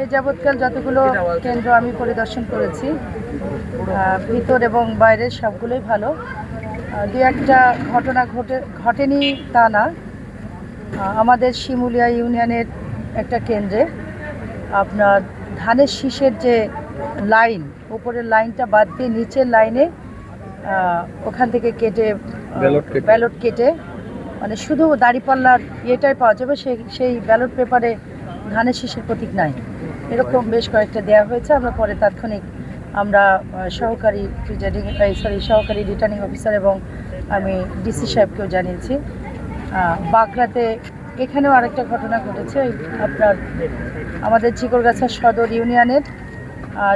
এই যাবৎকাল যতগুলো কেন্দ্র আমি পরিদর্শন করেছি, ভিতর এবং বাইরের সবগুলোই ভালো। দু একটা ঘটনা ঘটেনি তা না। আমাদের শিমুলিয়া ইউনিয়নের একটা কেন্দ্রে আপনার ধানের শীষের যে লাইন, উপরের লাইনটা বাদ দিয়ে নিচের লাইনে ওখান থেকে কেটে ব্যালট কেটে মানে শুধু দাঁড়িপাল্লার ইয়েটাই পাওয়া যাবে, সেই ব্যালট পেপারে ধানের শীষের প্রতীক নাই, এরকম বেশ কয়েকটা দেওয়া হয়েছে। আমরা পরে তাৎক্ষণিক আমরা সহকারী রিটার্নিং অফিসার এবং আমি ডিসি সাহেবকেও জানিয়েছি। বাগড়াতে এখানেও আরেকটা ঘটনা ঘটেছে, আপনার আমাদের চিকরগাছা সদর ইউনিয়নের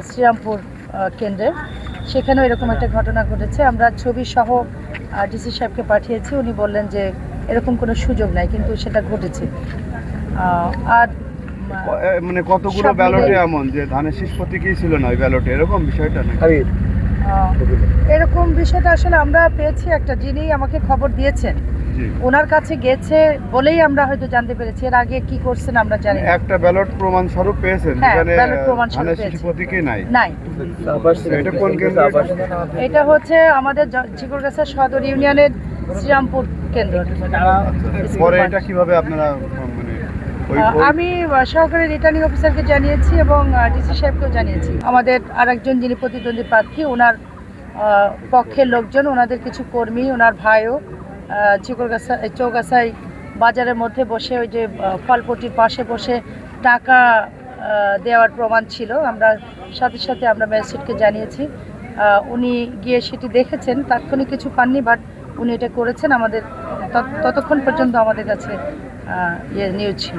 শ্রীরামপুর কেন্দ্রে, সেখানেও এরকম একটা ঘটনা ঘটেছে। আমরা ছবি সহ ডিসি সাহেবকে পাঠিয়েছি, উনি বললেন যে এরকম কোনো সুযোগ নাই, কিন্তু সেটা ঘটেছে। আর মানে কতগুলো ব্যালটে এমন যে ধানের শীষ প্রতীকই ছিল না ওই ব্যালটে, এরকম বিষয়টা না? এরকম বিষয়টা আসলে আমরা পেয়েছি, একটা যিনি আমাকে খবর দিয়েছেন ওনার কাছে গেছে বলেই আমরা হয়তো জানতে পেরেছি। এর আগে কি করছেন আমরা জানি না। একটা ব্যালট প্রমাণ স্বরূপ পেয়েছেন যেখানে ধানের শীষ প্রতীকই নাই। এটা কোন কেন্দ্র? এটা হচ্ছে আমাদের চিকরগাছা সদর ইউনিয়নের শ্রীরামপুর কেন্দ্র। পরে এটা কিভাবে আপনারা আমি সহকারী রিটার্নিং অফিসারকে জানিয়েছি এবং ডিসি সাহেবকেও জানিয়েছি। আমাদের আরেকজন যিনি প্রতিদ্বন্দ্বী প্রার্থী, ওনার পক্ষের লোকজন, ওনাদের কিছু কর্মী, ওনার ভাইও চৌগাছায় বাজারের মধ্যে বসে ওই যে ফলপট্টির পাশে বসে টাকা দেওয়ার প্রমাণ ছিল। আমরা সাথে সাথে আমরা ম্যাজিস্ট্রেটকে জানিয়েছি, উনি গিয়ে সেটি দেখেছেন, তাৎক্ষণিক কিছু পাননি, বাট উনি এটা করেছেন। আমাদের ততক্ষণ পর্যন্ত আমাদের কাছে নিউজ ছিল।